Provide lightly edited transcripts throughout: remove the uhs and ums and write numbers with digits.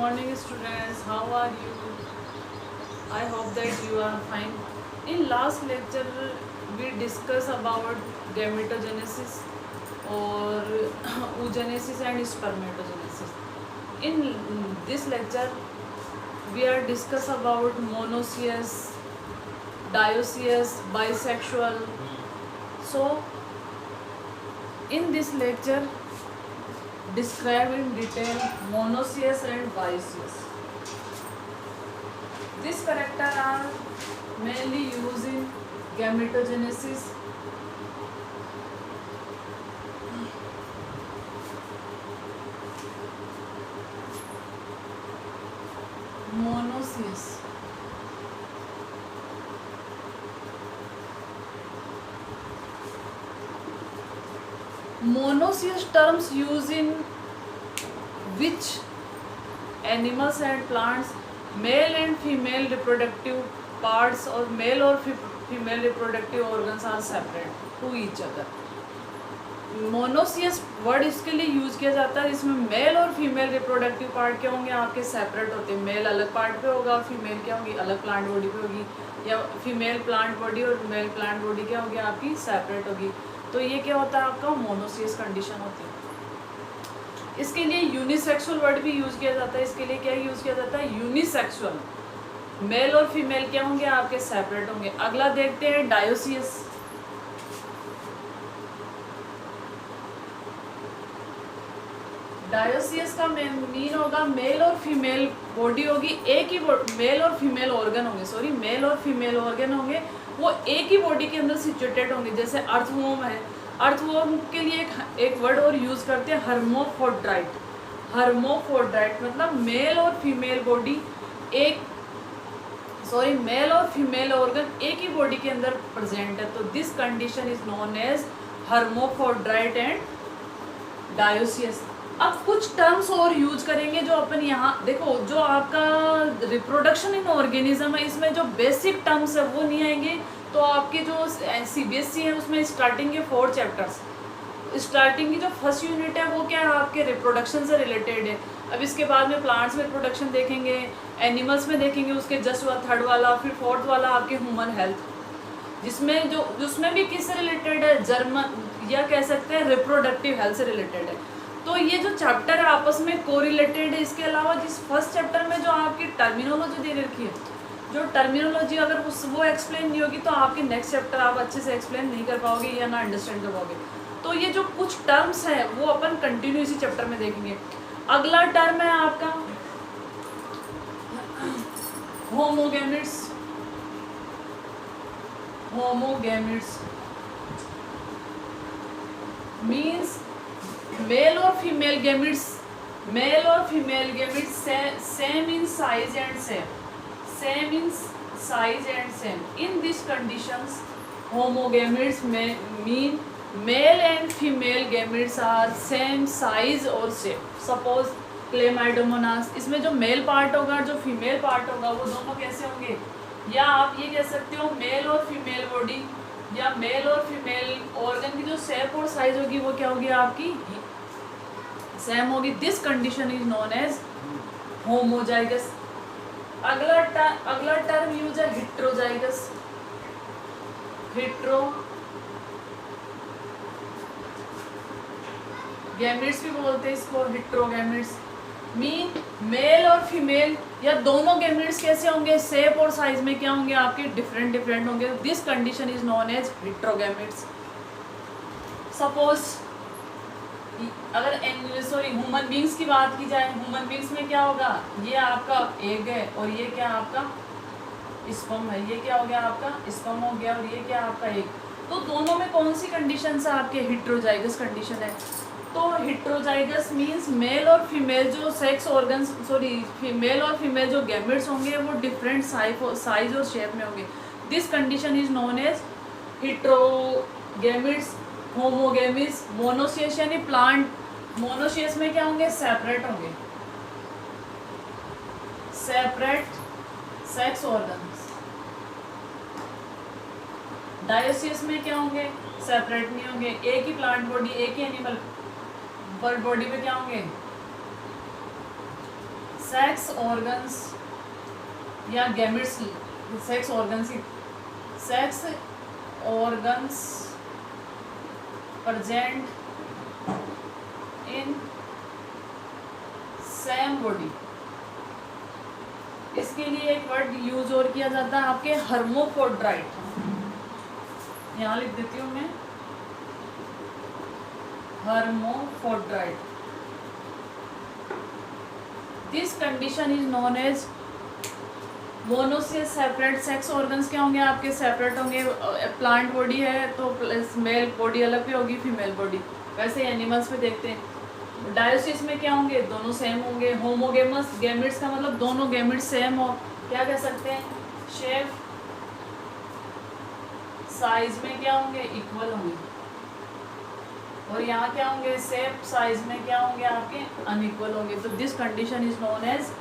morning students, how are you? I hope that you are fine. In last lecture we discuss about gametogenesis or oogenesis and spermatogenesis. In this lecture we are discuss about monoecious, dioecious, bisexual. So in this lecture describe in detail monoecious and dioecious. These characters are mainly used in gametogenesis, monoecious. Monoecious terms used in which animals and plants male and female reproductive parts or male or female reproductive organs are separate to each other. Monoecious word इसके लिए use किया जाता है जिसमें mail और female reproductive part क्या होंगे आपके सेपरेट होते हैं. मेल अलग पार्ट पे होगा और फीमेल क्या होगी अलग प्लांट बॉडी पे होगी, या फीमेल प्लांट बॉडी और मेल प्लांट बॉडी क्या होगी आपकी सेपरेट होगी. तो ये क्या होता है आपका मोनोसियस कंडीशन होती है. इसके लिए यूनिसेक्सुअल वर्ड भी यूज किया जाता है. इसके लिए क्या यूज किया जाता है यूनिसेक्सुअल. मेल और फीमेल क्या होंगे आपके सेपरेट होंगे. अगला देखते हैं डायोसियस. डायोसियस का मीन होगा मेल और फीमेल बॉडी होगी, एक ही मेल और फीमेल ऑर्गन होंगे, मेल और फीमेल ऑर्गन होंगे, वो एक ही बॉडी के अंदर सिचुएटेड होंगे. जैसे अर्थवॉर्म है, अर्थवॉर्म के लिए एक वर्ड और यूज करते हैं हर्मोफ्रोडाइट. हर्मोफ्रोडाइट मतलब मेल और फीमेल बॉडी मेल और फीमेल ऑर्गन एक ही बॉडी के अंदर प्रेजेंट है. तो this condition is known as hermaphrodite and dioecious. अब कुछ टर्म्स और यूज करेंगे जो अपन यहाँ देखो, जो आपका रिप्रोडक्शन इन ऑर्गेनिज्म है इसमें जो बेसिक टर्म्स है वो नहीं आएंगे. तो आपके जो सीबीएसई है उसमें स्टार्टिंग के 4 चैप्टर्स, स्टार्टिंग की जो फर्स्ट यूनिट है वो क्या है आपके रिप्रोडक्शन से रिलेटेड है. अब इसके बाद में प्लांट्स में रिप्रोडक्शन देखेंगे, एनिमल्स में देखेंगे, उसके जस्ट थर्ड वाला, फिर फोर्थ वाला आपके ह्यूमन हेल्थ, जिसमें भी किससे रिलेटेड है जर्मन या कह सकते हैं रिप्रोडक्टिव हेल्थ से रिलेटेड है. तो ये जो चैप्टर है आपस में कोरिलेटेड है. इसके अलावा जिस फर्स्ट चैप्टर में जो आपकी टर्मिनोलॉजी दे रखी है, जो टर्मिनोलॉजी अगर वो एक्सप्लेन नहीं होगी तो आपके नेक्स्ट चैप्टर आप अच्छे से एक्सप्लेन नहीं कर पाओगे या ना अंडरस्टैंड कर पाओगे. तो ये जो कुछ टर्म्स हैं वो अपन कंटिन्यू इसी चैप्टर में देखेंगे. अगला टर्म है आपका होमोगेमिट्स. होमोगेमिट्स मीन्स मेल और female gametes same in size and same in this conditions homogametes mean male and female gametes are same size और शेप. सपोज क्लेमाइडोमोनास, इसमें जो मेल पार्ट होगा और जो फीमेल पार्ट होगा वो दोनों कैसे होंगे, या आप ये कह सकते हो मेल और फीमेल बॉडी या मेल और फीमेल ऑर्गन की जो शेप और साइज होगी वो क्या होगी आपकी सेम होगी. This condition is known as homozygous. अगला टर्म यूज है हिट्रोजाइगस. गैमिट्स भी बोलते हैं इसको. हिट्रोगैमिट्स मीन मेल और फीमेल या दोनों गैमिट्स कैसे होंगे शेप और साइज में क्या होंगे आपके डिफरेंट होंगे. This condition is known as heterogametes. Suppose अगर ह्यूमन बींग्स की बात की जाए, ह्यूमन बींग्स में क्या होगा, ये आपका एग है और ये क्या आपका स्पर्म है. ये क्या हो गया आपका स्पर्म हो गया और ये क्या आपका एग. तो दोनों में कौन सी कंडीशन है आपके हिट्रोजाइगस कंडीशन है. तो हिट्रोजाइगस मींस मेल और फीमेल जो सेक्स ऑर्गन्स मेल और फीमेल जो गैमेट्स होंगे वो डिफरेंट साइज और शेप में होंगे. This condition is known as heterogametes. Homogametes monoecious यानी प्लांट, मोनोसियस में क्या होंगे सेपरेट होंगे, सेपरेट सेक्स ऑर्गन्स. डायोसियस में क्या होंगे सेपरेट नहीं होंगे, एक ही प्लांट बॉडी एक ही एनिमल बर्ड बॉडी में क्या होंगे सेक्स ऑर्गन्स या gametes, sex organs present in same body. इसके लिए एक वर्ड यूज और किया जाता है आपके हर्मोफ्रोडाइट, यहाँ लिख देती हूँ मैं, hermaphrodite. This condition is known as monoecious separate. Sex organs क्या होंगे आपके, सेपरेट होंगे। प्लांट बॉडी है तो मेल बॉडी अलग भी होगी, फीमेल बॉडी, वैसे एनिमल्स पे देखते हैं। डायोसिस में क्या होंगे, दोनों सेम होंगे। होमोगेमस गैमेट्स का मतलब दोनों गैमेट्स सेम हो, क्या कह सकते हैं, शेप साइज में क्या होंगे, इक्वल होंगे। और यहाँ क्या होंगे, शेप साइज में क्या होंगे आपके, अनइक्वल होंगे। तो this condition is known as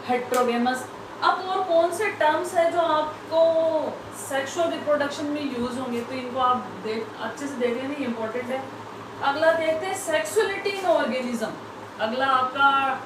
heterogamous. अब और कौन से टर्म्स है जो आपको सेक्सुअल रिप्रोडक्शन में यूज होंगे, तो इनको आप अच्छे से देख लेना, इंपॉर्टेंट है। अगला देखते हैं सेक्सुअलिटी इन ऑर्गेनिज्म। अगला आपका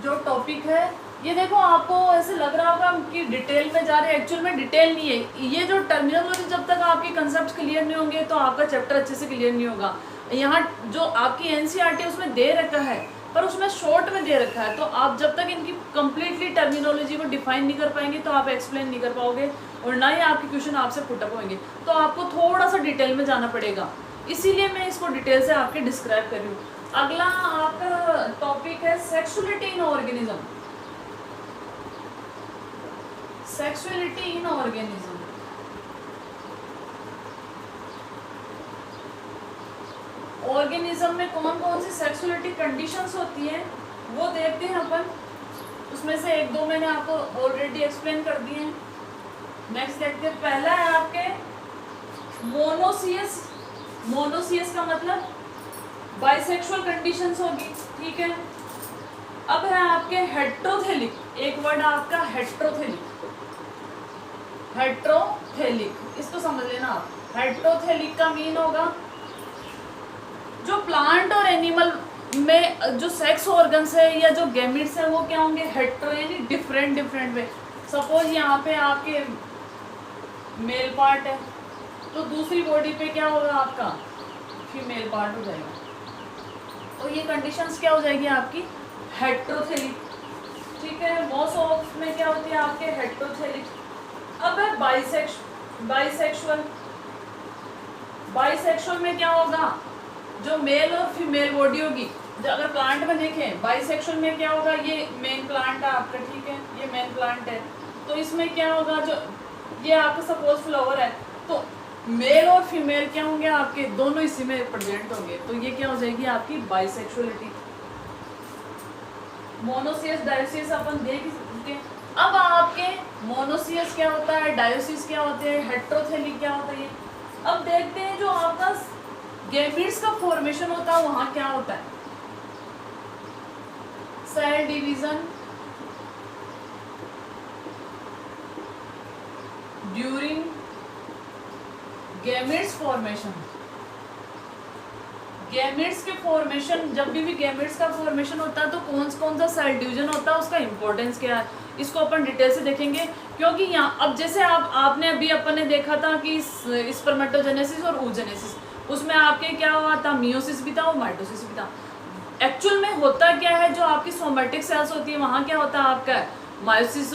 जो टॉपिक है, ये देखो आपको ऐसे लग रहा होगा कि डिटेल में जा रहे हैं, एक्चुअल में डिटेल नहीं है। ये जो टर्मिनोलॉजी जब तक आपके कंसेप्ट क्लियर नहीं होंगे तो आपका चैप्टर अच्छे से क्लियर नहीं होगा। यहाँ जो आपकी एनसीईआरटी उसमें दे रखा है, पर उसमें शॉर्ट में दे रखा है, तो आप जब तक इनकी कंप्लीटली टर्मिनोलॉजी को डिफाइन नहीं कर पाएंगे तो आप एक्सप्लेन नहीं कर पाओगे, और ना ही आपके क्वेश्चन आपसे पुटअप होंगे। तो आपको थोड़ा सा डिटेल में जाना पड़ेगा, इसीलिए मैं इसको डिटेल से आपके डिस्क्राइब कर रही हूँ। अगला आपका टॉपिक है सेक्सुअलिटी इन ऑर्गेनिज्म। सेक्सुअलिटी इन ऑर्गेनिज्म, ऑर्गेनिज्म में कौन कौन सी सेक्सुअलिटी कंडीशंस होती हैं वो देखते हैं अपन। उसमें से एक दो मैंने आपको ऑलरेडी एक्सप्लेन कर दिए हैं। नेक्स्ट देखते हैं, पहला है आपके मोनोसियस। मोनोसियस का मतलब बाइसेक्सुअल कंडीशंस होगी, ठीक है। अब है आपके हेट्रोथेलिक, एक वर्ड आपका हेट्रोथेलिक। हेट्रोथेलिक इसको समझ लेना आप। हेट्रोथेलिक का मीन होगा जो प्लांट और एनिमल में जो सेक्स ऑर्गन्स है या जो गैमेट्स है वो क्या होंगे, हेट्रो यानी डिफरेंट डिफरेंट वे। सपोज यहाँ पे आपके मेल पार्ट है तो दूसरी बॉडी पे क्या होगा आपका फीमेल पार्ट हो जाएगा। तो ये कंडीशंस क्या हो जाएगी आपकी, हेट्रोथेलिक, ठीक है। मोस्ट ऑफ में क्या होती है आपके हेट्रोथेलिक। अब है बाइसेक्सुअल। बाइसेक्सुअल में क्या होगा, जो मेल और फीमेल बॉडी होगी। जो अगर प्लांट में देखें बाइसेक्सुअल में क्या होगा, ये मेन प्लांट है आपका, ठीक है, ये मेन प्लांट है, तो इसमें क्या होगा, जो ये आपका सपोज फ्लावर है तो मेल और फीमेल क्या होंगे आपके, दोनों इसी में प्रेजेंट होंगे। तो ये क्या हो जाएगी आपकी बाइसेक्सुअलिटी। मोनोसियस डायोसियस अपन देख सकते हैं। अब आपके मोनोसियस क्या होता है, डायोसिस क्या होते हैं, हेट्रोथेलिक क्या होता है। अब देखते हैं जो आपका गैमेट्स का फॉर्मेशन होता है वहां क्या होता है, cell division during gametes formation. Gametes के फॉर्मेशन, जब भी गैमेट्स का फॉर्मेशन होता है तो कौन सा सेल डिवीजन होता है, उसका इंपॉर्टेंस क्या है, इसको अपन डिटेल से देखेंगे। क्योंकि यहाँ अब जैसे आपने अभी अपन ने देखा था कि स्पर्मेटोजेनेसिस और oogenesis, उसमें आपके क्या हुआ था, मियोसिस भी था और माइटोसिस भी था। एक्चुअल में होता क्या है, जो आपकी सोमेटिक सेल्स होती है वहाँ क्या होता है आपका मायोसिस,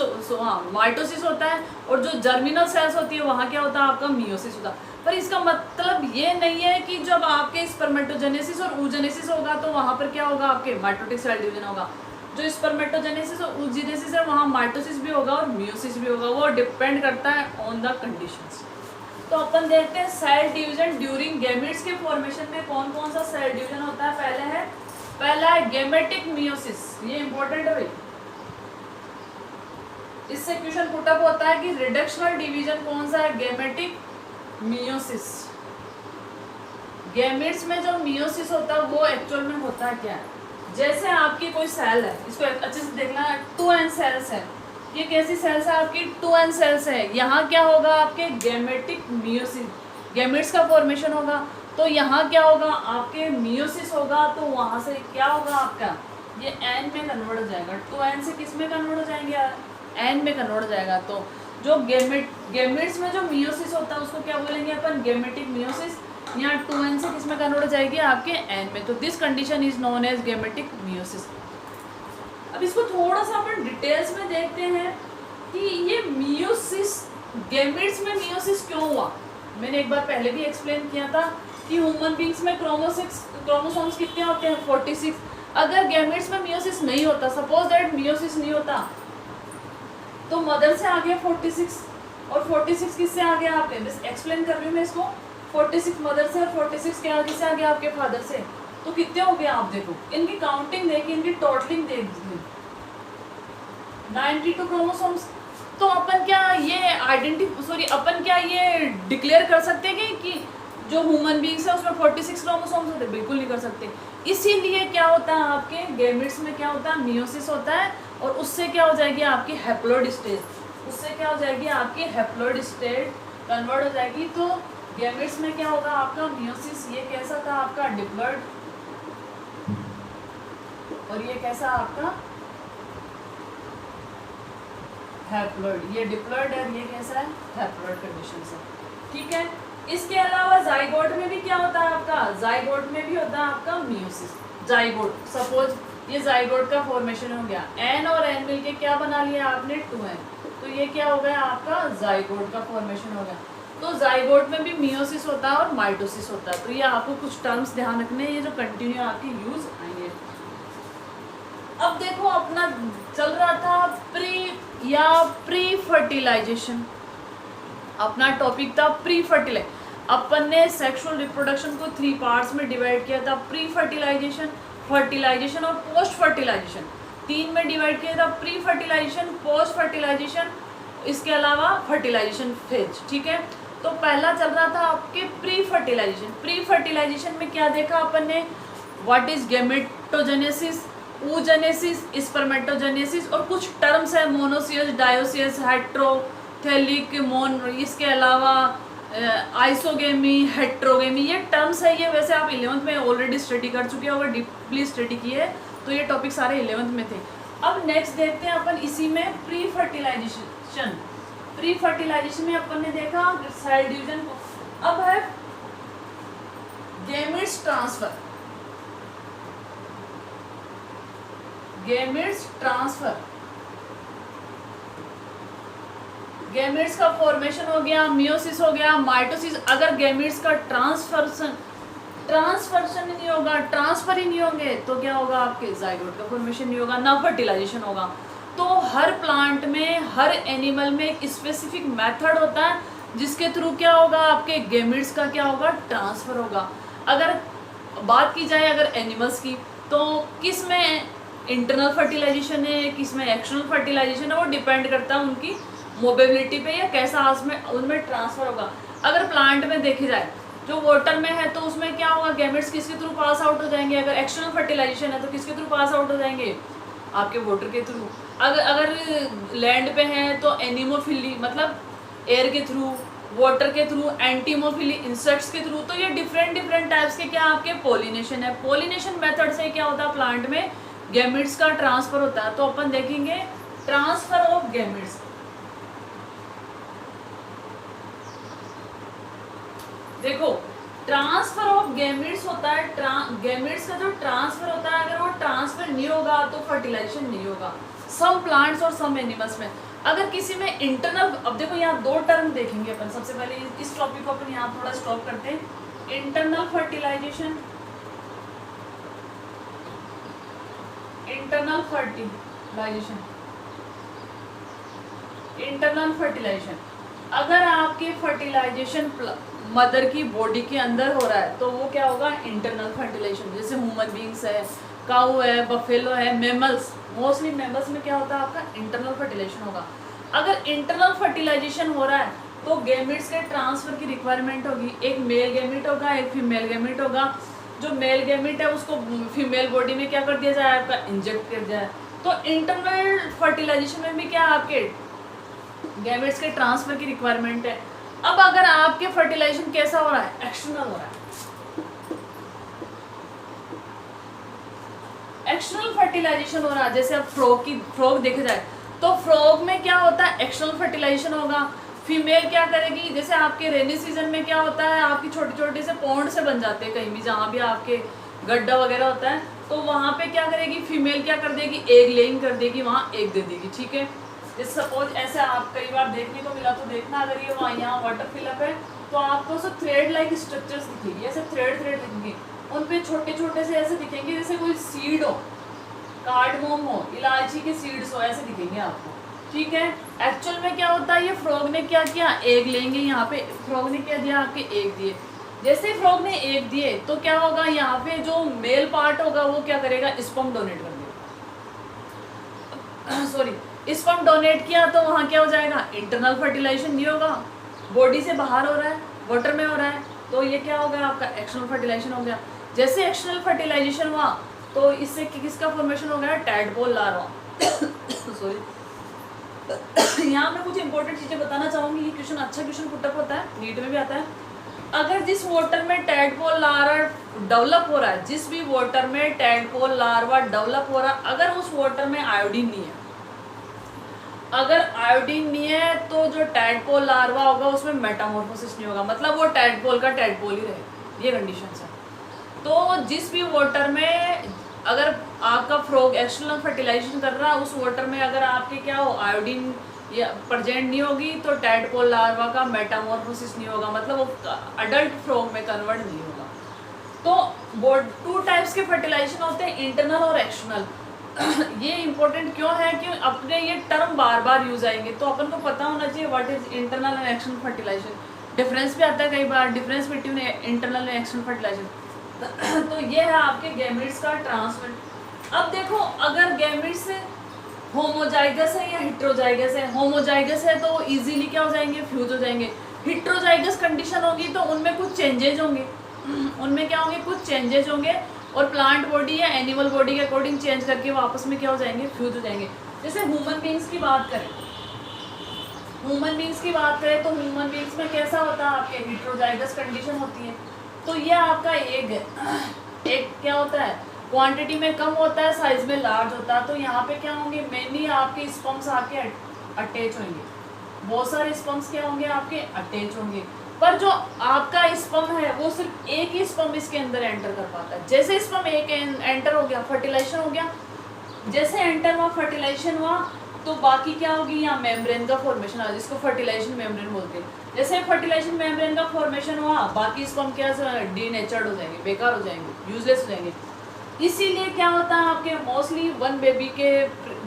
माइटोसिस होता है, और जो जर्मिनल सेल्स होती है वहाँ क्या होता है आपका मियोसिस होता है। पर इसका मतलब ये नहीं है कि जब आपके स्पर्मेटोजेनेसिस और oogenesis होगा तो वहाँ पर क्या होगा आपके माइटोटिक सेल डिवीजन होगा। जो स्पर्मेटोजेनेसिस और oogenesis है वहाँ माइटोसिस भी होगा और मियोसिस भी होगा, वो डिपेंड करता है ऑन द कंडीशंस। तो अपन देखते हैं सेल डिवीजन ड्यूरिंग गैमेट्स के फॉर्मेशन में कौन कौन सा सेल डिवीजन होता है। पहला है गैमेटिक मियोसिस, ये इंपॉर्टेंट है भाई, इससे क्वेश्चन पुटअप होता है कि रिडक्शनल डिवीजन कौन सा है, गैमेटिक मियोसिस। गैमेट्स में जो मियोसिस होता है वो एक्चुअल में होता है क्या है, जैसे आपकी कोई सेल है, इसको अच्छे से देखना, 2n सेल्स है, ये कैसी सेल्स है आपकी 2n सेल्स है। यहाँ क्या होगा आपके गैमेटिक मियोसिस, गैमेट्स का फॉर्मेशन होगा, तो यहाँ क्या होगा आपके मियोसिस होगा, तो वहाँ से क्या होगा आपका ये एन में कन्वर्ट हो जाएगा, 2n से किस में कन्वर्ट हो जाएंगे यार, एन में कन्वर्ट हो जाएगा। तो जो गेमेट्स में जो मियोसिस होता है उसको क्या बोलेंगे अपन, गेमेटिक मियोसिस। यहाँ 2n से किस में कन्वर्ट हो जाएगी आपके n में, तो this condition is known as gametic meiosis. अब इसको थोड़ा सा अपन डिटेल्स में देखते हैं कि ये मियोसिस, गेमेट्स में मियोसिस क्यों हुआ। मैंने एक बार पहले भी एक्सप्लेन किया था कि ह्यूमन बींग्स में क्रोमोसोम्स कितने होते हैं, 46। अगर गेमेट्स में मियोसिस नहीं होता, सपोज दैट मियोसिस नहीं होता, तो मदर से आ गया 46 और 46 किससे आ गया आपके, बस एक्सप्लेन कर रही हूँ मैं इसको, 46 मदर से और 46 के आगे से आ गया आपके फादर से, तो कितने हो गए आप देखो, इनकी काउंटिंग देखिए, इनकी टोटलिंग देखिए, 92 क्रोमोसोम्स। तो अपन क्या ये अपन क्या ये डिक्लेयर कर सकते हैं कि जो ह्यूमन बींग्स है उसमें 46 क्रोमोसोम्स होते हैं, बिल्कुल नहीं कर सकते। इसीलिए क्या होता है आपके गेमेट्स में क्या होता है, मियोसिस होता है, और उससे क्या हो जाएगी आपकी हैप्लॉइड स्टेज, उससे क्या हो जाएगी आपकी हैप्लॉइड स्टेज कन्वर्ट हो जाएगी। तो गेमेट्स में क्या होगा आपका मियोसिस, ये कैसा था आपका डिप्लॉइड, और ये कैसा आपका हैप्लॉइड, ये डिप्लॉइड है, ये कैसा है हैप्लॉइड कंडीशन से, ठीक है। इसके अलावा जाइगोट में भी क्या होता है आपका, जाइगोट में भी होता है आपका मियोसिस। जाइगोट, सपोज ये जाइगोट का फॉर्मेशन हो गया, एन और एन मिलके क्या बना लिया आपने 2n, तो ये क्या हो गया आपका जाइगोट का फॉर्मेशन हो गया। तो जाइगोट में भी मियोसिस होता है और माइटोसिस होता है। तो ये आपको कुछ टर्म्स ध्यान रखने हैं, ये जो कंटिन्यू आपके यूज आएंगे। अब देखो अपना चल रहा था प्री फर्टिलाइजेशन, अपना टॉपिक था प्री फर्टिलाइजेशन। अपन ने सेक्सुअल रिप्रोडक्शन को 3 पार्ट्स में डिवाइड किया था, प्री फर्टिलाइजेशन, फर्टिलाइजेशन और पोस्ट फर्टिलाइजेशन, 3 में डिवाइड किया था, प्री फर्टिलाइजेशन, पोस्ट फर्टिलाइजेशन, इसके अलावा फर्टिलाइजेशन फेज, ठीक है। तो पहला चल रहा था आपके प्री फर्टिलाइजेशन। प्री फर्टिलाइजेशन में क्या देखा अपन ने, what is gametogenesis, oogenesis, spermatogenesis, और कुछ टर्म्स है मोनोसियस, डायोसियस, हेट्रोथेलिक, इसके अलावा आइसोगेमी, हेट्रोगेमी, ये टर्म्स है। ये वैसे आप 11th में ऑलरेडी स्टडी कर चुके हो, अगर डीपली स्टडी की है तो ये टॉपिक सारे 11th में थे। अब नेक्स्ट देखते हैं अपन इसी में प्री फर्टिलाइजेशन। प्री फर्टिलाइजेशन में अपन ने देखा सेल डिवीजन। अब है gametes transfer, gametes transfer, gametes का फॉर्मेशन हो गया, मियोसिस हो गया, माइटोसिस। अगर गेमेट्स का ट्रांसफर नहीं होगा, ट्रांसफर ही नहीं होंगे, तो क्या होगा आपके जाइगोट का फॉर्मेशन नहीं होगा, ना फर्टिलाइजेशन होगा। तो हर प्लांट में, हर एनिमल में एक स्पेसिफिक मेथड होता है जिसके थ्रू क्या होगा आपके गेमेट्स का क्या होगा ट्रांसफर होगा। अगर बात की जाए अगर एनिमल्स की, तो किस में इंटरनल फर्टिलाइजेशन है, किस में एक्सटर्नल फर्टिलाइजेशन है, वो डिपेंड करता है उनकी मोबिलिटी पे या कैसा उनमें ट्रांसफर होगा। अगर प्लांट में देखी जाए जो वाटर में है तो उसमें क्या होगा, गैमेट्स किसके थ्रू पास आउट हो जाएंगे। अगर एक्सटर्नल फर्टिलाइजेशन है तो किसके थ्रू पास आउट हो जाएंगे, आपके वाटर के थ्रू। अगर लैंड पे है तो एनिमोफिली मतलब एयर के थ्रू, वाटर के थ्रू, एंटीमोफिली इंसेक्ट्स के थ्रू। तो ये डिफरेंट टाइप्स के क्या आपके पॉलिनेशन है। पॉलिनेशन मेथड से क्या होता है प्लांट में गैमेट्स का ट्रांसफर होता है। तो अपन देखेंगे ट्रांसफर ऑफ गैमेट्स। देखो ट्रांसफर ऑफ गैमेट्स होता है, गैमेट्स का जो ट्रांसफर होता है, अगर वो ट्रांसफर नहीं होगा तो फर्टिलाइजेशन नहीं होगा। सम प्लांट्स और सम एनिमल्स में। अगर किसी में इंटरनल, अब देखो यहाँ 2 टर्म देखेंगे अपन। सबसे पहले इस टॉपिक को अपन यहाँ थोड़ा स्टॉप करते हैं। Internal fertilisation, internal fertilisation, internal fertilisation. अगर आपके फर्टिलाइजेशन मदर की बॉडी के अंदर हो रहा है तो वो क्या होगा इंटरनल फर्टिलाइजेशन। जैसे ह्यूमन बींग्स है, काऊ है, बफेलो है, मेमल्स, मोस्टली मेमल्स में क्या होता है आपका इंटरनल फर्टिलाइजेशन होगा। अगर इंटरनल फर्टिलाइजेशन हो रहा है तो गैमेट्स के ट्रांसफर की रिक्वायरमेंट होगी। एक मेल गैमेट होगा, एक फीमेल गैमेट होगा। जो मेल गैमेट है उसको फीमेल बॉडी में क्या कर दिया जाए, आपका इंजेक्ट कर दिया जाए। तो इंटरनल फर्टिलाइजेशन में भी क्या आपके गैमेट्स के ट्रांसफर की रिक्वायरमेंट है। अब अगर आपके फर्टिलाइजेशन कैसा हो रहा है, एक्सटर्नल हो रहा है। एक्सटर्नल फर्टिलाइजेशन हो रहा है, जैसे अब फ्रॉग देखा जाए तो फ्रॉग में क्या होता है, एक्सटर्नल फर्टिलाइजेशन होगा। फीमेल क्या करेगी, जैसे आपके रेनी सीजन में क्या होता है, आपकी छोटे छोटे से पॉन्ड से बन जाते हैं कहीं भी, जहाँ भी आपके गड्ढा वगैरह होता है, तो वहाँ पे क्या करेगी फीमेल, क्या कर देगी, एग लेइंग कर देगी, वहाँ एग दे देगी, ठीक है। जैसे सपोज ऐसे आप कई बार देखने को मिला, तो देखना अगर ये वहाँ यहाँ वाटर फिलअप है तो आपको सब थ्रेड लाइक स्ट्रक्चर्स दिखेगी, ऐसे थ्रेड दिखेंगे, उन पे छोटे छोटे से ऐसे दिखेंगे जैसे कोई सीड हो, कार्डमोम हो, इलायची के सीड्स हो, ऐसे दिखेंगे आपको, ठीक है। एक्चुअल में क्या होता है, ये फ्रॉग ने क्या किया, एग लेंगे, यहाँ पे फ्रॉग ने क्या दिया, आपके एग दिए। जैसे फ्रॉग ने एग दिए तो क्या होगा, यहाँ पे जो मेल पार्ट होगा वो क्या करेगा, स्पर्म डोनेट कर देगा, सॉरी स्पर्म डोनेट किया, तो वहाँ क्या हो जाएगा, इंटरनल फर्टिलाइजेशन नहीं होगा, बॉडी से बाहर हो रहा है, वाटर में हो रहा है, तो ये क्या हो गया आपका एक्सटर्नल फर्टिलाइजेशन हो गया। जैसे एक्सटर्नल फर्टिलाइजेशन हुआ तो इससे किसका फॉर्मेशन हो गया, टैडपोल लार्वा सॉरी यहाँ मैं कुछ इंपॉर्टेंट चीजें बताना चाहूंगी, ये क्वेश्चन अच्छा क्वेश्चन पुटअप होता है, नीट में भी आता है। अगर जिस वाटर में टैडपोल लार्वा डेवलप हो रहा है, जिस भी वाटर में टैडपोल लार्वा डेवलप हो रहा है, अगर उस वाटर में आयोडीन नहीं है, अगर आयोडीन नहीं है तो जो टैडपोल लार्वा होगा उसमें मेटामॉर्फोसिस नहीं होगा, मतलब वो टैडपोल का टैडपोल ही रहेगा, ये कंडीशन है। तो जिस भी वाटर में अगर आपका फ्रॉग एक्सटर्नल फर्टिलाइजेशन कर रहा है, उस वाटर में अगर आपके क्या हो, आयोडीन या प्रेजेंट नहीं होगी, तो टैडपोल लार्वा का मेटामॉर्फोसिस नहीं होगा, मतलब वो अडल्ट फ्रॉग में कन्वर्ट नहीं होगा। तो वो 2 टाइप्स के फर्टिलाइजेशन होते हैं, इंटरनल और एक्सटर्नल। ये इंपॉर्टेंट क्यों है कि अपने ये टर्म बार बार यूज आएंगे, तो अपन को पता होना चाहिए what is internal and external fertilization. Difference भी आता है कई बार, difference between internal and external fertilization. तो ये है आपके गैमेट्स का ट्रांसफर। अब देखो अगर गैमेट्स होमोजाइगस है या हेट्रोजाइगस है, होमोजाइगस है तो इजीली क्या हो जाएंगे, फ्यूज हो जाएंगे। हेट्रोजाइगस कंडीशन होगी तो उनमें कुछ चेंजेज होंगे, उनमें क्या होंगे, कुछ चेंजेज होंगे, और प्लांट बॉडी या एनिमल बॉडी के अकॉर्डिंग चेंज करके वो आपस में क्या हो जाएंगे, फ्यूज हो जाएंगे। जैसे ह्यूमन बींग्स की बात करें, ह्यूमन बींग्स की बात करें तो ह्यूमन बींग्स में कैसा होता है, आपके हेट्रोजाइगस कंडीशन होती है। तो ये आपका एग है, एग क्या होता है, क्वांटिटी में कम होता है, साइज में लार्ज होता है। तो यहाँ पे क्या होंगे, मेनली आपके स्पर्म्स आके अटैच होंगे, बहुत सारे स्पर्म्स क्या होंगे, आपके अटैच होंगे। पर जो आपका स्पर्म है वो सिर्फ एक ही स्पर्म इसके अंदर एंटर कर पाता है। जैसे स्पर्म एक एंटर हो गया, फर्टिलाइजेशन हो गया, जैसे एंटर हुआ, फर्टिलाइजेशन हुआ, तो बाकी क्या होगी, यहाँ मेम्ब्रेन का फॉर्मेशन हुआ, जिसको फर्टिलाइजेशन मेम्ब्रेन बोलते हैं। जैसे फर्टिलाइजेशन मेम्ब्रेन का फॉर्मेशन हुआ, बाकी स्पर्म क्या डीनेचर्ड हो जाएंगे, बेकार हो जाएंगे, यूजलेस हो जाएंगे। इसीलिए क्या होता है, आपके मोस्टली 1 बेबी के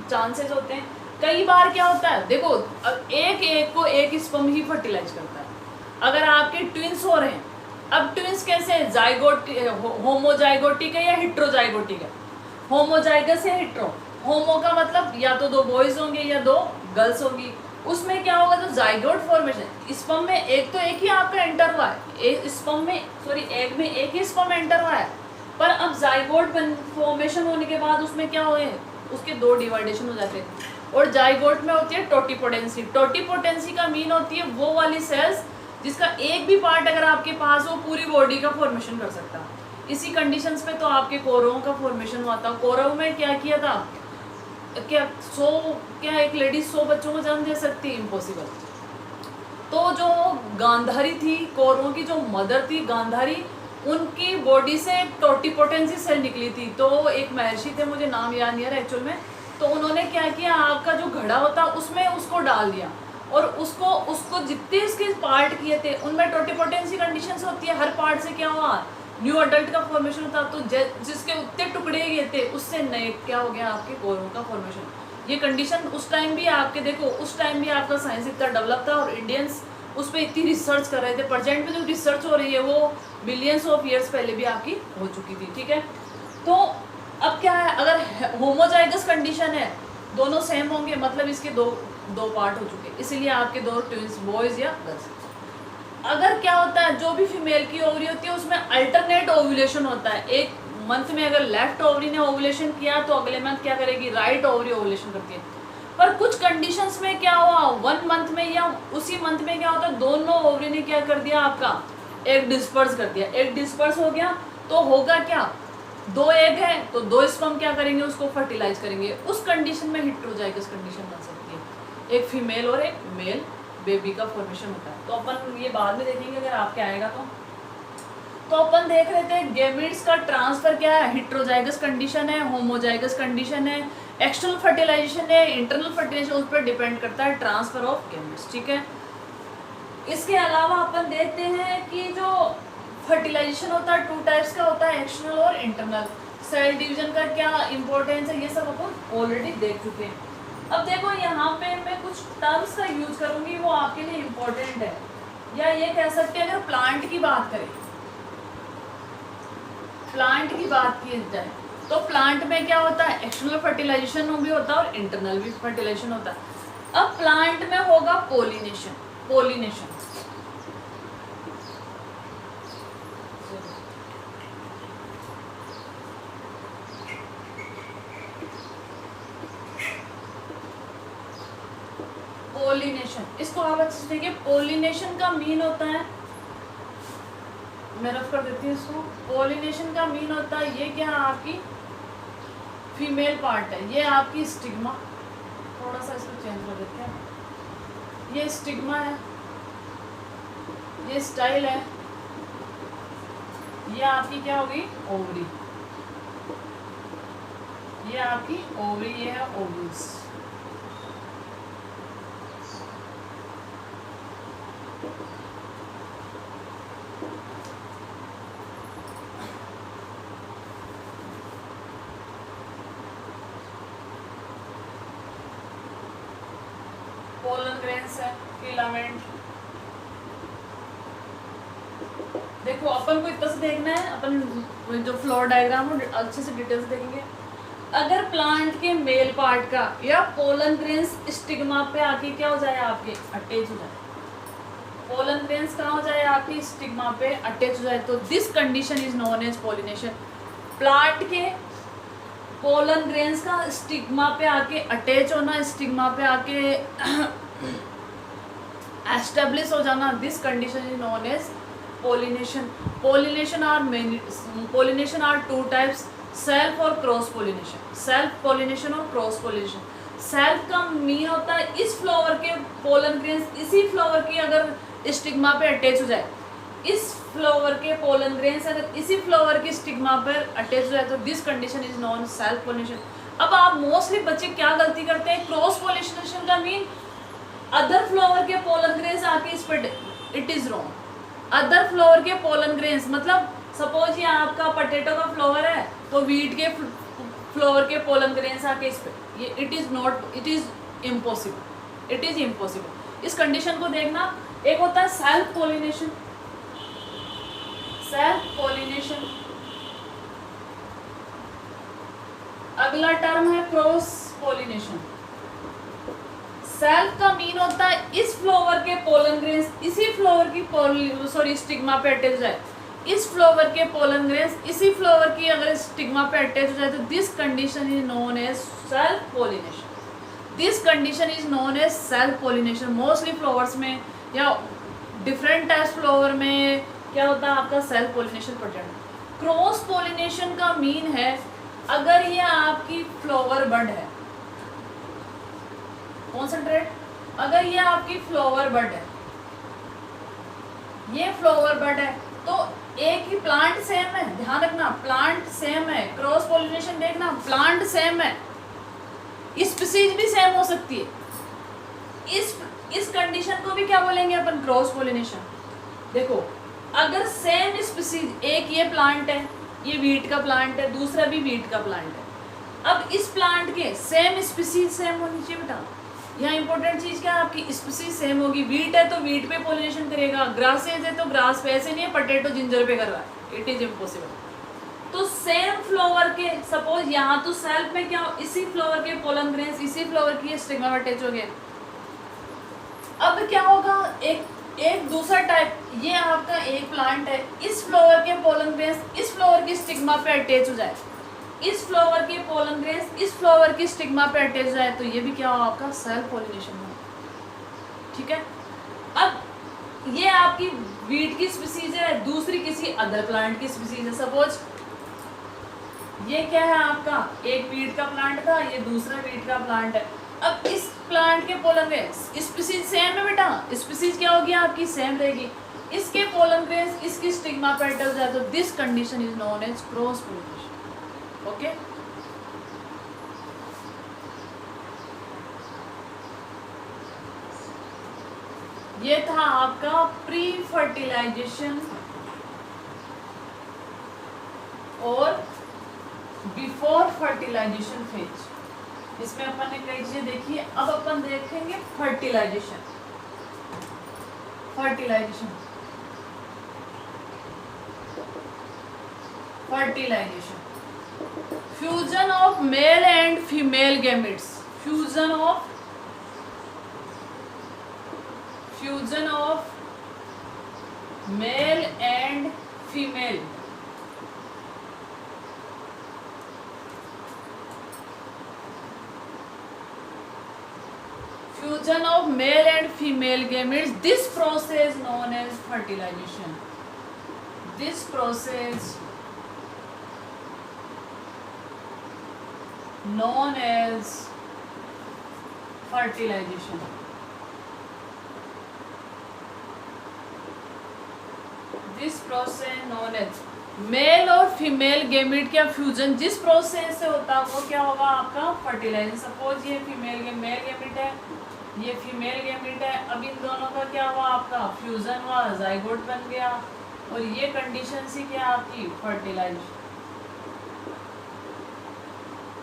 चांसेस होते हैं। कई बार क्या होता है, देखो एक को एक स्पर्म ही फर्टिलाइज करता है। अगर आपके ट्विंस हो रहे हैं, अब ट्विंस कैसे, होमोजाइगोटिक है या हेट्रोजाइगोटिक है, होमोजाइगस या हेट्रो। होमो का मतलब या तो 2 बॉयज होंगे या 2 गर्ल्स होंगी। उसमें क्या होगा, जो जाइगोट फॉर्मेशन, स्पर्म में एक ही आपका एंटर हुआ है, स्पर्म में एग में एक ही स्पर्म एंटर हुआ है, पर अब जाइगोट फॉर्मेशन होने के बाद उसमें क्या हुए, उसके 2 डिवाइडेशन हो जाते हैं। और जाइगोट में होती है टोटीपोटेंसी। टोटीपोटेंसी का मीन होती है वो वाली सेल्स जिसका एक भी पार्ट अगर आपके पास हो, पूरी बॉडी का फॉर्मेशन कर सकता है। इसी कंडीशंस पे तो आपके कोरवों का फॉर्मेशन हुआ था। कोरव में क्या किया था, क्या एक लेडी 100 बच्चों को जन्म दे सकती है, इम्पॉसिबल। तो जो गांधारी थी, कौरवों की जो मदर थी गांधारी, उनकी बॉडी से टोटीपोटेंसी सेल निकली थी। तो एक महर्षि थे, मुझे नाम याद नहीं आ रहा एक्चुअल में, तो उन्होंने क्या किया, आपका जो घड़ा होता उसमें उसको डाल दिया, और उसको जितने इसके पार्ट किए थे उनमें टोटीपोटेंसी कंडीशंस होती है। हर पार्ट से क्या हुआ, न्यू अडल्ट का फॉर्मेशन होता। तो जिसके उतने टुकड़े गए थे उससे नए क्या हो गया, आपके कौरवों का फॉर्मेशन। ये कंडीशन उस टाइम भी आपके, देखो उस टाइम भी आपका साइंस इतना डेवलप था और इंडियंस उस पर इतनी रिसर्च कर रहे थे। प्रेजेंट में जो रिसर्च हो रही है वो मिलियंस ऑफ ईयर्स पहले भी आपकी हो चुकी थी, ठीक है। तो अब क्या है, अगर होमोजाइगस कंडीशन है, दोनों सेम होंगे, मतलब इसके दो पार्ट हो चुके, इसीलिए आपके 2 ट्विंस, बॉयज या गर्ल्स। अगर क्या होता है, जो भी फीमेल की ओवरी होती है उसमें अल्टरनेट ओव्यूलेशन होता है। एक मंथ में अगर लेफ्ट ओवरी ने ओव्यूलेशन किया तो अगले मंथ क्या करेगी, राइट ओवरी ओव्यूलेशन करती है। पर कुछ कंडीशंस में क्या हुआ, 1 मंथ में या उसी मंथ में क्या होता है, दोनों ओवरी ने क्या कर दिया, आपका एग डिस्पर्स कर दिया। एग डिस्पर्स हो गया तो होगा क्या, 2 एग है तो 2 स्पर्म क्या करेंगे, उसको फर्टिलाइज करेंगे, उस कंडीशन में हेटेरोजाइगस कंडीशन बन सकती है, एक फीमेल और एक मेल बेबी का फॉर्मेशन होता है। तो अपन ये बाद में देखेंगे अगर आपके आएगा तो अपन देख रहे थे गेमिट्स का ट्रांसफर क्या है, हेटेरोजाइगस कंडीशन है, होमोजाइगस कंडीशन है, एक्सटर्नल फर्टिलाइजेशन है, इंटरनल फर्टिलाइजेशन, उस पर डिपेंड करता है ट्रांसफर ऑफ गेमिट्स, ठीक है। इसके अलावा अपन देखते हैं कि जो फर्टिलाइजेशन होता है 2 टाइप्स का होता है, एक्सटर्नल और इंटरनल। सेल डिवीजन का क्या इंपॉर्टेंस है ये सब अपन ऑलरेडी देख चुके हैं। अब देखो यहाँ पे मैं कुछ टर्म्स का यूज करूंगी, वो आपके लिए इम्पोर्टेंट है, या ये कह सकते हैं अगर प्लांट की बात करें, प्लांट की बात की जाए तो प्लांट में क्या होता है, एक्सटर्नल फर्टिलाइजेशन भी होता है और इंटरनल भी फर्टिलाइजेशन होता है। अब प्लांट में होगा पोलिनेशन, पोलिनेशन पोलिनेशन, इसको आप अच्छे से देखिए, पोलिनेशन का मीन होता है, मैं रफ कर देती हूँ इसको, पोलिनेशन का मीन होता है ये क्या है, आपकी फीमेल पार्ट है, ये आपकी स्टिग्मा, थोड़ा सा इसको चेंज कर देते हैं, ये स्टिग्मा है, ये स्टाइल है, ये आपकी क्या होगी, ओवरी, ये आपकी ओवरी, ये है ओवरीज। पोलन ग्रेन्स है, फिलामेंट। देखो अपन को इतना से देखना है, अपन जो फ्लोर डायग्राम हो अच्छे से डिटेल्स देखेंगे। अगर प्लांट के मेल पार्ट का या पोलन ग्रेन्स स्टिग्मा पे आके क्या हो जाए, आपके अटैच हो जाए, पोलन ग्रेन्स कहाँ हो जाए, आपकी स्टिग्मा पे अटैच हो जाए, तो this condition is known as pollination. Plant के पोलन ग्रेन्स का स्टिग्मा पे आके अटैच होना, स्टिग्मा पे आके एस्टेब्लिश हो जाना, this condition is known as pollination. Pollination are 2 types, self और क्रॉस पोलिनेशन, सेल्फ पोलिनेशन और क्रॉस पोलिनेशन। सेल्फ का मीन होता है इस फ्लावर के पोलन ग्रेन्स इसी फ्लावर की अगर स्टिग्मा पे अटैच हो जाए, इस फ्लावर के पोलन ग्रेन्स अगर इसी फ्लावर की स्टिग्मा पर अटैच हो जाए, तो this condition is non self pollination. अब आप मोस्टली बच्चे क्या गलती करते हैं, क्रॉस पोलिनेशन का मीन अदर फ्लावर के पोलन ग्रेन्स आके इस पर, it is wrong. Other flower के पोलन ग्रेन्स मतलब सपोज ये आपका पोटैटो का फ्लावर है, तो वीट के फ्लावर के पोलन ग्रेन्स आके इस पर, ये it is not, it is impossible, it is impossible. इस कंडीशन को देखना, एक होता है सेल्फ पोलिनेशन, सेल्फ पोलिनेशन, अगला टर्म है क्रॉस पोलिनेशन। सेल्फ का मीन होता है इस फ्लावर के पोलन ग्रेन्स इसी फ्लावर की स्टिग्मा पे अटैच हो जाए, इस फ्लावर के पोलन ग्रेन्स इसी फ्लावर की अगर स्टिग्मा पे अटैच हो जाए, तो this condition is known as self pollination. This condition is known as self pollination. Mostly flowers में या डिफरेंट टाइप्स फ्लावर में क्या होता है, आपका self pollination present. Cross pollination का मीन है अगर ये आपकी फ्लावर बड है, कॉन्सेंट्रेट, अगर ये आपकी फ्लावर बड है, ये फ्लावर बड है, तो एक ही प्लांट सेम है, ध्यान रखना प्लांट सेम है, क्रॉस पोलिनेशन देखना प्लांट सेम है, स्पीसीज भी सेम हो सकती है। इस कंडीशन को भी क्या बोलेंगे अपन, क्रॉस पोलिनेशन। देखो अगर सेम स्पीसीज, एक ये प्लांट है, ये वीट का प्लांट है, दूसरा भी वीट का प्लांट है, अब इस प्लांट के सेम स्पीसीज सेम होनी चाहिए बेटा। यहाँ इंपॉर्टेंट चीज क्या है, आपकी स्पीसीज सेम होगी। वीट है तो वीट पे पोलिनेशन करेगा, ग्रासेज है तो ग्रास पे, ऐसे नहीं है पोटैटो जिंजर पे कर रहा है, इट इज इम्पॉसिबल। तो सेम फ्लावर के, सपोज यहाँ तो सेल्फ में क्या हो, इसी फ्लावर के पोलन ग्रेन्स इसी फ्लावर की स्टिग्मा में अटैच हो गए। अब क्या होगा, एक दूसरा टाइप, ये आपका एक प्लांट है, इस फ्लावर के पोलन ग्रेन्स इस फ्लावर की स्टिग्मा पे अटैच हो जाए, इस फ्लावर के पोलन ग्रेन्स इस फ्लावर की स्टिग्मा पे अटैच हो जाए, तो ये भी क्या हो, आपका सेल्फ पोलिनेशन हो। ठीक है, अब ये आपकी वीट की स्पीसीज है, दूसरी किसी अदर प्लांट की स्पीसीज है। सपोज ये क्या है आपका, एक वीट का प्लांट था, ये दूसरा वीट का प्लांट है। अब इस प्लांट के पोलन ग्रेन्स स्पीसीज सेम है बेटा, स्पीसीज क्या होगी आपकी, सेम रहेगी। इसके पोलन ग्रेन्स इसकी स्टिग्मा पेटल्स है, तो this condition is known as cross pollination. Okay, ये था आपका प्री फर्टिलाइजेशन और बिफोर फर्टिलाइजेशन फेज। इसमें अपन ने कई चीजें देखी है। अब अपन देखेंगे fertilisation. Fertilisation fusion of male and female gametes. Fusion of male and female fusion of male and female gametes, this process known as fertilization. This process known as fertilization. This process known as male और female gamete का fusion जिस process से होता है वो क्या होगा आपका, फर्टिलाइजेशन। सपोज ये फीमेल मेल गेमिट है, ये फीमेल गेमिट है। अब इन दोनों का क्या हुआ आपका, फ्यूजन हुआ, जाइगोट बन गया, और ये कंडीशन सी क्या आपकी, फर्टिलाइजेशन।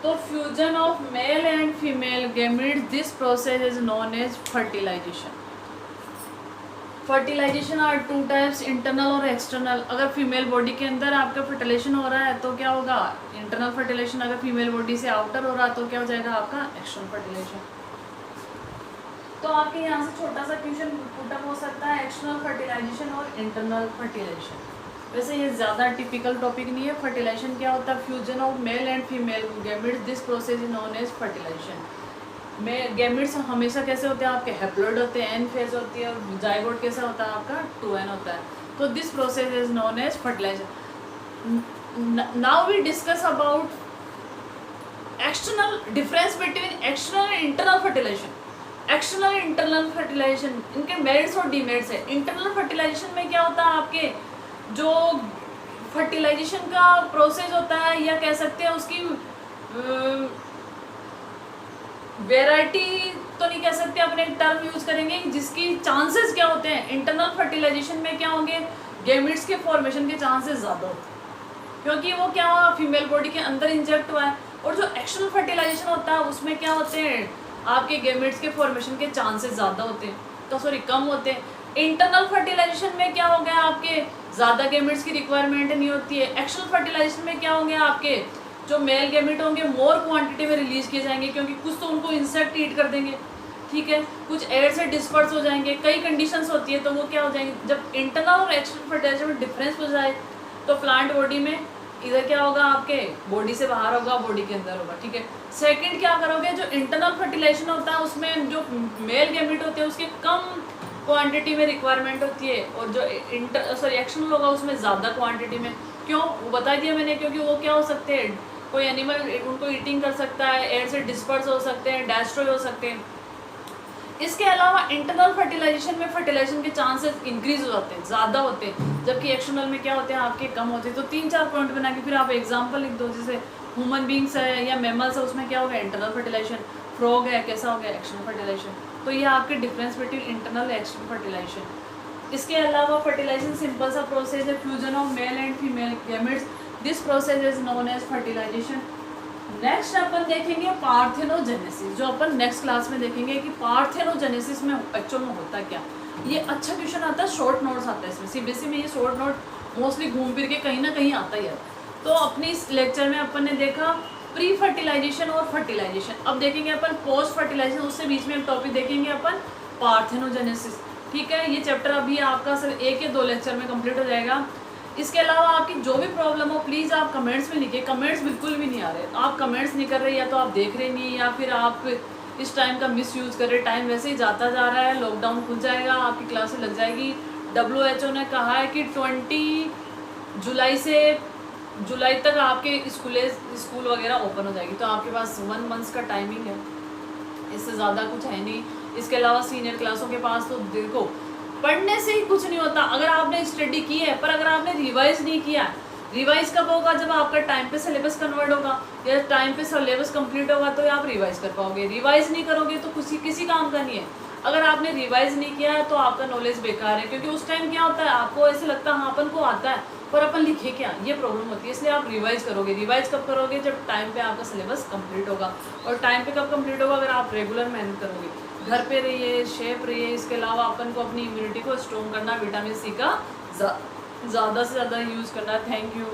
तो fusion of male and female gamete, this process is known as fertilisation. Fertilisation are two types, internal और एक्सटर्नल। अगर फीमेल बॉडी के अंदर आपका फर्टिलाइजेशन हो रहा है तो क्या होगा, इंटरनल फर्टिलाइजेशन। अगर फीमेल बॉडी से आउटर हो रहा है तो क्या हो जाएगा आपका, एक्सटर्नल फर्टिलाइजेशन। तो आपके यहाँ से छोटा सा क्वेश्चन पुटअप हो सकता है, एक्सटर्नल फर्टिलाइजेशन और इंटरनल फर्टिलाइजेशन। वैसे ये ज़्यादा टिपिकल टॉपिक नहीं है। फर्टिलाइजेशन क्या होता है, fusion of male and female gametes, this process is known as fertilisation. में गैमेट्स हमेशा कैसे होते हैं आपके, हैप्लॉइड होते हैं, एन फेज होती है, और जाइगोट कैसा होता है आपका, 2n होता है। तो this process is known as fertilisation. Now we discuss about external difference between external and internal fertilisation. External internal fertilisation, इनके मेरिट्स और डीमेरिट्स है। इंटरनल फर्टिलाइजेशन में क्या होता है आपके, जो फर्टिलाइजेशन का प्रोसेस होता है, या कह सकते हैं उसकी वेराइटी तो नहीं कह सकते, अपने एक टर्म यूज करेंगे जिसकी चांसेस क्या होते हैं। इंटरनल फर्टिलाइजेशन में क्या होंगे, गैमेट्स के फॉर्मेशन के चांसेस ज़्यादा होते हैं क्योंकि वो क्या हुआ, फीमेल बॉडी के अंदर इंजेक्ट हुआ है। और जो एक्सटर्नल फर्टिलाइजेशन होता है उसमें क्या होते हैं, आपके गैमेट्स के फॉर्मेशन के चांसेस ज़्यादा होते हैं, तो सॉरी कम होते हैं। इंटरनल फर्टिलाइजेशन में क्या हो गया, आपके ज़्यादा गैमेट्स की रिक्वायरमेंट नहीं होती है। एक्सटर्नल फर्टिलाइजेशन में क्या होंगे, आपके जो मेल गैमेट होंगे मोर क्वांटिटी में रिलीज किए जाएंगे, क्योंकि कुछ तो उनको इंसेक्ट ईट कर देंगे, ठीक है, कुछ एयर से डिस्पर्स हो जाएंगे, कई कंडीशंस होती है, तो वो क्या हो जाएंगे। जब इंटरनल और एक्सटर्नल फर्टिलाइजेशन में डिफरेंस हो जाए तो प्लांट बॉडी में इधर क्या होगा, आपके बॉडी से बाहर होगा, बॉडी के अंदर होगा, ठीक है। सेकंड क्या करोगे, जो इंटरनल फर्टिलाइजेशन होता है उसमें जो मेल गैमेट होते हैं उसके कम क्वांटिटी में रिक्वायरमेंट होती है, और जो एक्सटर्नल होगा उसमें ज़्यादा क्वांटिटी में। क्यों, वो बता दिया मैंने, क्योंकि वो क्या हो सकते हैं, कोई एनिमल उनको ईटिंग कर सकता है, एयर से डिस्पर्स हो सकते हैं, डेस्ट्रॉय हो सकते हैं। इसके अलावा इंटरनल फर्टिलाइजेशन में फर्टिलाइजेशन के चांसेस इंक्रीज हो जाते हैं, ज़्यादा होते हैं, जबकि एक्सटर्नल में क्या होते हैं आपके कम होते हैं। तो 3-4 पॉइंट बना के फिर आप एग्जांपल लिख दो, जैसे ह्यूमन बींग्स है या मैमल्स है, उसमें क्या होगा, इंटरनल फर्टिलाइजेशन। फ्रॉग है, कैसा हो गया, एक्सटर्नल फर्टिलाइजेशन। तो ये आपके डिफरेंस बिटवीन इंटरनल और एक्सटर्नल फर्टिलाइजेशन। इसके अलावा फर्टिलाइजेशन सिंपल सा प्रोसेस है, fusion of male and female gametes, this process is known as fertilization. Next अपन देखेंगे पार्थेनोजेनेसिस, जो अपन नेक्स्ट क्लास में देखेंगे कि पार्थेनोजेनेसिस में एक्चुअल में होता क्या। ये अच्छा क्वेश्चन आता है, शॉर्ट नोट्स आता है इसमें, सीबीएसई में ये शॉर्ट नोट मोस्टली घूम फिर के कहीं ना कहीं आता ही है। तो अपनी इस लेक्चर में अपन ने देखा प्री फर्टिलाइजेशन और फर्टिलाइजेशन। अब देखेंगे अपन पोस्ट फर्टिलाइजेशन, उससे बीच में एक टॉपिक देखेंगे अपन पार्थेनोजेनेसिस, ठीक है। ये चैप्टर अभी आपका सिर्फ 1 या 2 लेक्चर में कंप्लीट हो जाएगा। इसके अलावा आपकी जो भी प्रॉब्लम हो प्लीज़ आप कमेंट्स में लिखिए। कमेंट्स बिल्कुल भी नहीं आ रहे, आप कमेंट्स नहीं कर रहे, या तो आप देख रहे नहीं, या फिर आप इस टाइम का मिस यूज़ कर रहे। टाइम वैसे ही जाता जा रहा है, लॉकडाउन खुल जाएगा, आपकी क्लासेस लग जाएगी। WHO ने कहा है कि 20 जुलाई से जुलाई तक आपके स्कूल वगैरह ओपन हो जाएगी, तो आपके पास 1 मंथ का टाइमिंग है, इससे ज़्यादा कुछ है नहीं। इसके अलावा सीनियर क्लासों के पास तो देखो पढ़ने से ही कुछ नहीं होता। अगर आपने स्टडी की है पर अगर आपने रिवाइज नहीं किया, रिवाइज कब होगा? जब आपका टाइम पे सिलेबस कन्वर्ट होगा या टाइम पे सिलेबस कंप्लीट होगा तो आप रिवाइज कर पाओगे। रिवाइज नहीं करोगे तो किसी काम का नहीं है। अगर आपने रिवाइज नहीं किया है तो आपका नॉलेज बेकार है, क्योंकि उस टाइम क्या होता है आपको ऐसे लगता है हाँ अपन को आता है पर अपन लिखे क्या, ये प्रॉब्लम होती है। इसलिए आप रिवाइज करोगे। रिवाइज कब करोगे? जब टाइम पे आपका सिलेबस कंप्लीट होगा। और टाइम पे कब कंप्लीट होगा? अगर आप रेगुलर मेहनत करोगे। घर पे रहिए, शेप रहिए। इसके अलावा अपन को अपनी इम्यूनिटी को स्ट्रॉन्ग करना, विटामिन सी का ज़्यादा से ज़्यादा यूज़ करना। Thank you.